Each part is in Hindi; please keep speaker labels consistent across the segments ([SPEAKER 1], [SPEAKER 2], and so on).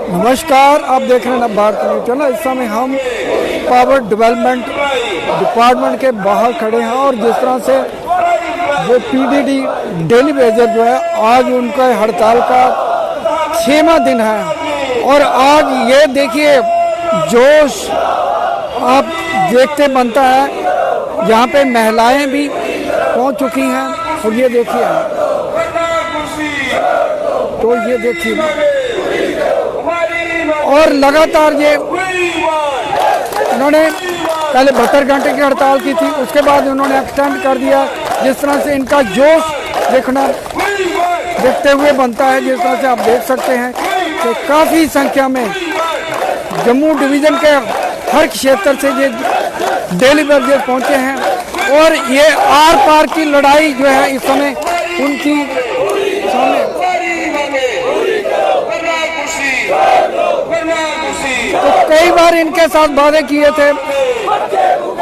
[SPEAKER 1] नमस्कार, आप देख रहे हैं नवभारत न्यूज़ चैनल। इस समय हम पावर डेवलपमेंट डिपार्टमेंट के बाहर खड़े हैं और जिस तरह से जो पीडीडी डेली वेजर जो है आज उनका हड़ताल का 6वां दिन है और आज ये देखिए जोश आप देखते बनता है। यहाँ पे महिलाएं भी पहुँच चुकी हैं और ये देखिए और लगातार ये उन्होंने पहले 72 घंटे की हड़ताल की थी, उसके बाद उन्होंने एक्सटेंड कर दिया। जिस तरह से इनका जोश देखते हुए बनता है, जिस तरह से आप देख सकते हैं कि काफ़ी संख्या में जम्मू डिवीज़न के हर क्षेत्र से ये डेली वेजर पहुंचे हैं और ये आर पार की लड़ाई जो है इस समय उनकी सामने। तो कई बार इनके साथ वादे किए थे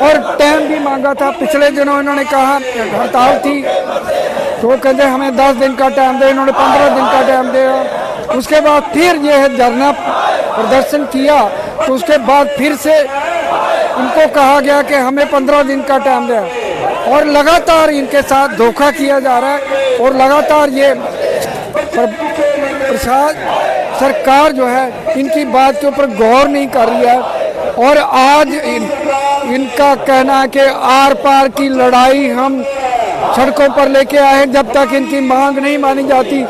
[SPEAKER 1] और टाइम भी मांगा था। पिछले दिनों इन्होंने कहा हड़ताल थी तो कहते हमें 10 दिन का टाइम दे, इन्होंने 15 दिन का टाइम दिया। उसके बाद फिर यह धरना प्रदर्शन किया तो उसके बाद फिर से इनको कहा गया कि हमें 15 दिन का टाइम दे और लगातार इनके साथ धोखा किया जा रहा है और लगातार ये सरकार जो है इनकी बात के ऊपर गौर नहीं कर रही है। और आज इनका कहना है कि आर पार की लड़ाई हम सड़कों पर लेके आए हैं। जब तक इनकी मांग नहीं मानी जाती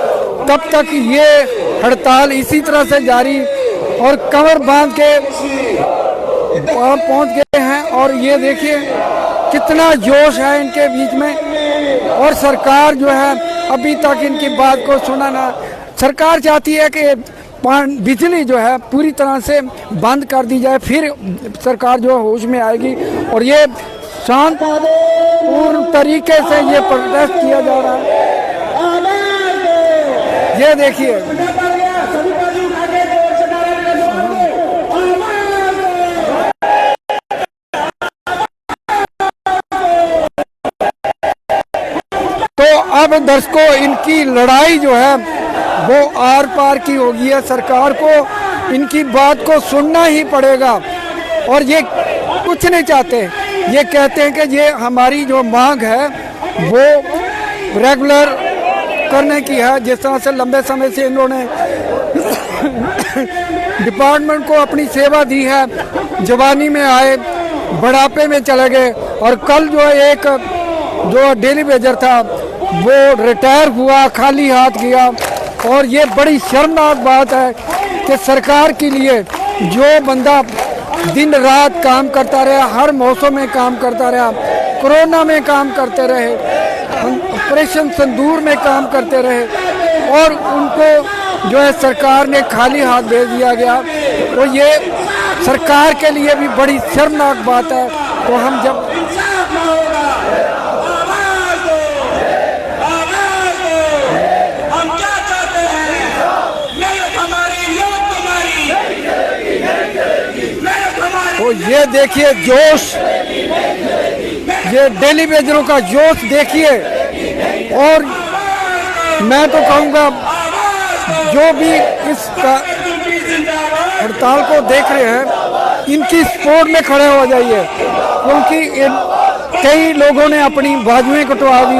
[SPEAKER 1] तब तक ये हड़ताल इसी तरह से जारी और कमर बांध के वहाँ पहुँच गए हैं। और ये देखिए कितना जोश है इनके बीच में और सरकार जो है अभी तक इनकी बात को सुना ना। सरकार चाहती है कि बिजली जो है पूरी तरह से बंद कर दी जाए, फिर सरकार जो होश में आएगी। और ये शांतिपूर्ण तरीके से ये प्रोटेस्ट किया जा रहा है। ये देखिए तो अब दर्शकों इनकी लड़ाई जो है वो आर पार की होगी है। सरकार को इनकी बात को सुनना ही पड़ेगा और ये कुछ नहीं चाहते। ये कहते हैं कि ये हमारी जो मांग है वो रेगुलर करने की है। जिस तरह से लंबे समय से इन्होंने डिपार्टमेंट को अपनी सेवा दी है, जवानी में आए बुढ़ापे में चले गए और कल जो एक जो डेली वेजर था वो रिटायर हुआ, खाली हाथ गया। और ये बड़ी शर्मनाक बात है कि सरकार के लिए जो बंदा दिन रात काम करता रहा, हर मौसम में काम करता रहा, कोरोना में काम करते रहे, ऑपरेशन सिंदूर में काम करते रहे और उनको जो है सरकार ने खाली हाथ भेज दिया गया। तो ये सरकार के लिए भी बड़ी शर्मनाक बात है। तो हम जब तो ये देखिए जोश, ये डेली वेजरों का जोश देखिए। और मैं तो कहूँगा जो भी इस हड़ताल को देख रहे हैं इनकी सपोर्ट में खड़े हो जाइए, क्योंकि कई लोगों ने अपनी बाजुएं कटवा दी,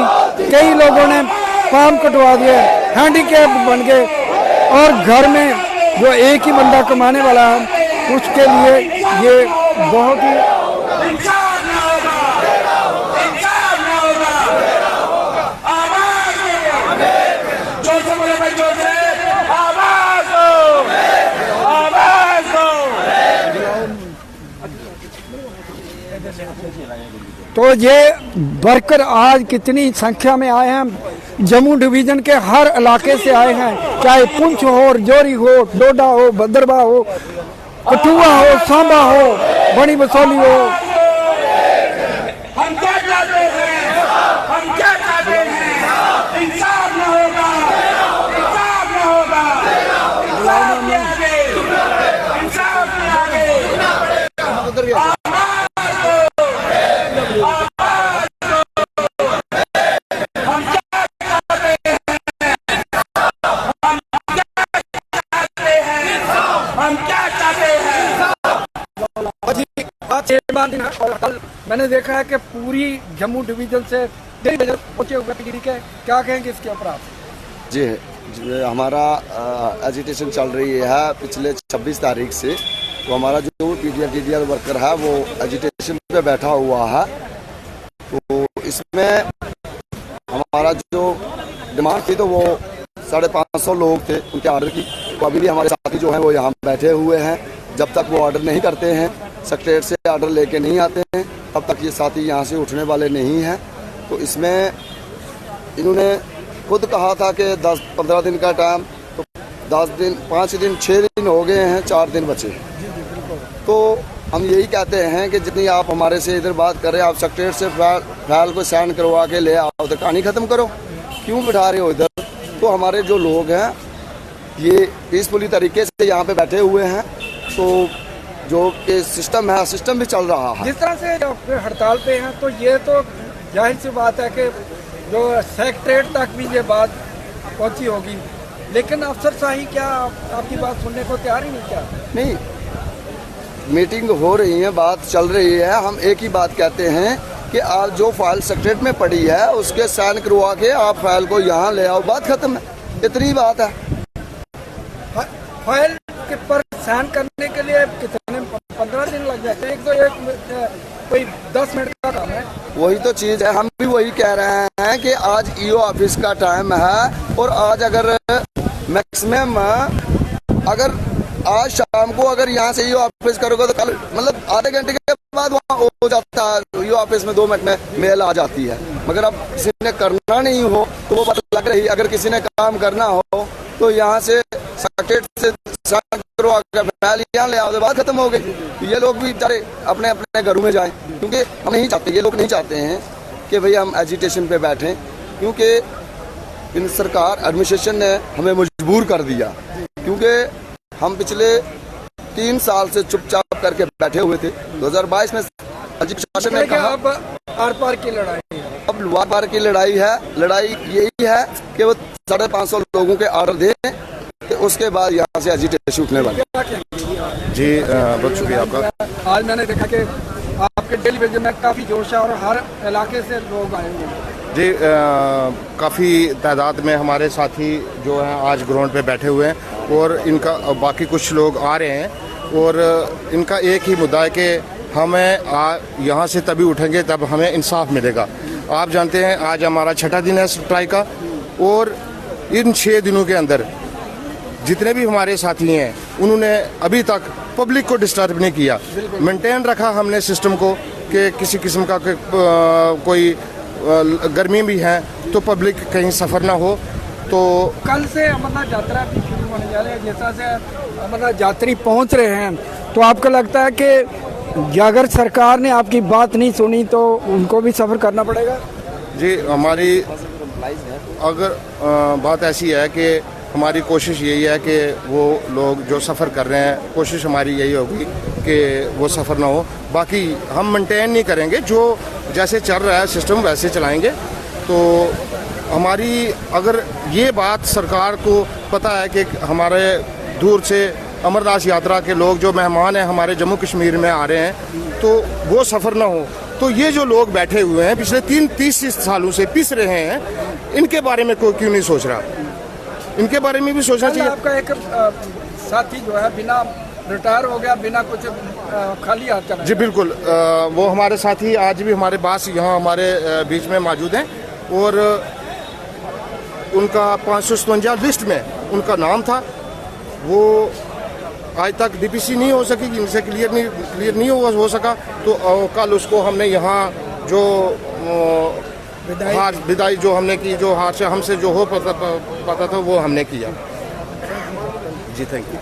[SPEAKER 1] कई लोगों ने पाम कटवा दिए, हैंडीकैप बन गए और घर में जो एक ही बंदा कमाने वाला है उसके लिए ये बहुत ही तो ये वर्कर आज कितनी संख्या में आए हैं। जम्मू डिवीज़न के हर इलाके से आए हैं, चाहे पुंछ हो, रजौरी हो, डोडा हो, भद्रवाह हो, कठुआ हो, सांबा हो, बड़ी बसोली हो। हम क्या चाहते हैं? हम क्या चाहते हैं? इंसाफ न होगा, इंसाफ न होगा, इंसाफ के आगे, इंसाफ के आगे। हम क्या चाहते हैं?
[SPEAKER 2] हम क्या चाहते हैं।
[SPEAKER 1] और कल मैंने देखा है कि पूरी जम्मू डिवीजन से पहुंचे हुए पीढ़ी के, क्या कहेंगे इसके ऊपर आप?
[SPEAKER 3] जी हमारा एजिटेशन चल रही है पिछले 26 तारीख से। तो हमारा जो पीडीआर वर्कर है वो एजिटेशन पे बैठा हुआ है। तो इसमें हमारा जो डिमांड थी तो वो 550 लोग थे, उनके ऑर्डर की। तो अभी भी हमारे साथी जो हैं वो यहाँ बैठे हुए हैं। जब तक वो ऑर्डर नहीं करते हैं, सेक्रेटरीट से ऑर्डर लेके नहीं आते हैं, तब तक ये साथी यहाँ से उठने वाले नहीं हैं। तो इसमें इन्होंने खुद कहा था कि 10-15 दिन का टाइम, तो 10 दिन 5 दिन 6 दिन हो गए हैं, 4 दिन बचे। तो हम यही कहते हैं कि जितनी आप हमारे से इधर बात कर रहे हैं, आप सेक्रेटरीट से फाइल को साइन करवा के ले आओ, तो कहानी ख़त्म करो, क्यों बिठा रहे हो इधर। तो हमारे जो लोग हैं ये पीसफुली तरीके से यहाँ पे बैठे हुए हैं। तो जो कि सिस्टम है, सिस्टम भी चल रहा है।
[SPEAKER 1] जिस तरह से हड़ताल पे हैं तो ये तो जाहिर सी बात है कि जो सेक्रेटरीट तक भी ये बात पहुंची होगी, लेकिन अफसरशाही क्या आपकी बात सुनने को तैयार ही नहीं? क्या
[SPEAKER 3] नहीं, मीटिंग हो रही है, बात चल रही है। हम एक ही बात कहते हैं कि आप जो फाइल सेक्रेटरीट में पड़ी है उसके साइन करवा के आप फाइल को यहाँ ले आओ, बात खत्म है। इतनी बात है।
[SPEAKER 1] फाइल के पर साइन करने के लिए कितने 15 दिन लग जाते हैं? एक कोई 10 मिनट का काम है।
[SPEAKER 3] वही तो चीज़ है, हम भी वही कह रहे हैं कि आज ईओ ऑफिस का टाइम है और आज अगर मैक्सिमम अगर आज शाम को अगर यहाँ से ईओ ऑफिस करोगे तो कल मतलब आधे घंटे के बाद वहाँ हो जाता है। ईओ ऑफिस में 2 मिनट में मेल आ जाती है। मगर अब किसी ने करना नहीं हो तो वो बात लग रही। अगर किसी ने काम करना हो तो यहाँ से सेक्रेटरीट से यहाँ ले आओ, बात खत्म हो गई। ये लोग भी बेचारे अपने अपने घरों में जाएं, क्योंकि हम नहीं चाहते, ये लोग नहीं चाहते हैं कि भैया हम एजिटेशन पे बैठें, क्योंकि इन सरकार एडमिनिस्ट्रेशन ने हमें मजबूर कर दिया। क्योंकि हम पिछले 3 साल से चुपचाप करके बैठे हुए थे। 2022 में शासन ने कहा
[SPEAKER 1] अब आर पार की लड़ाई है,
[SPEAKER 3] अब आर पार की लड़ाई है। लड़ाई यही है कि वो 550 लोगों के ऑर्डर दें, तो उसके बाद यहाँ से एजिटेशन उठने वाले।
[SPEAKER 4] जी बहुत शुक्रिया आपका।
[SPEAKER 1] आज मैंने देखा कि आपके डेली बेसिस में काफ़ी जोश है और हर इलाके से लोग आए हुए हैं।
[SPEAKER 4] जी काफ़ी तादाद में हमारे साथी जो हैं आज ग्राउंड पे बैठे हुए हैं और इनका बाकी कुछ लोग आ रहे हैं। और इनका एक ही मुद्दा है कि हमें यहाँ से तभी उठेंगे तब हमें इंसाफ मिलेगा। आप जानते हैं आज हमारा 6ठा दिन है स्ट्राइक का, और इन 6 दिनों के अंदर जितने भी हमारे साथी हैं उन्होंने अभी तक पब्लिक को डिस्टर्ब नहीं किया। मेंटेन रखा हमने सिस्टम को कि किसी किस्म का कोई गर्मी भी है तो पब्लिक कहीं सफ़र ना हो। तो
[SPEAKER 1] कल से अमरनाथ यात्रा भी शुरू होने जा रही है। जैसा से अमरनाथ यात्री पहुंच रहे हैं, तो आपको लगता है कि अगर सरकार ने आपकी बात नहीं सुनी तो उनको भी सफ़र करना पड़ेगा?
[SPEAKER 4] जी हमारी अगर बात ऐसी है कि हमारी कोशिश यही है कि वो लोग जो सफ़र कर रहे हैं, कोशिश हमारी यही होगी कि वो सफ़र ना हो। बाकी हम मेंटेन नहीं करेंगे, जो जैसे चल रहा है सिस्टम वैसे चलाएंगे। तो हमारी अगर ये बात सरकार को पता है कि हमारे दूर से अमरनाथ यात्रा के लोग जो मेहमान हैं हमारे जम्मू कश्मीर में आ रहे हैं, तो वो सफ़र ना हो, तो ये जो लोग बैठे हुए हैं पिछले 30 सालों से पिस रहे हैं, इनके बारे में कोई क्यों नहीं सोच रहा? इनके बारे में भी सोचना चाहिए।
[SPEAKER 1] आपका एक साथी जो है बिना रिटायर हो गया, बिना कुछ खाली हाथ चला।
[SPEAKER 4] जी बिल्कुल, वो हमारे साथी आज भी हमारे पास यहाँ हमारे बीच में मौजूद हैं और उनका 557 लिस्ट में उनका नाम था। वो आज तक डीपीसी नहीं हो सकी, इनसे क्लियर नहीं हो सका। तो कल उसको हमने यहाँ जो विदाई जो हमने की, जो हाथ से हमसे जो हो पता था वो हमने किया। जी थैंक यू।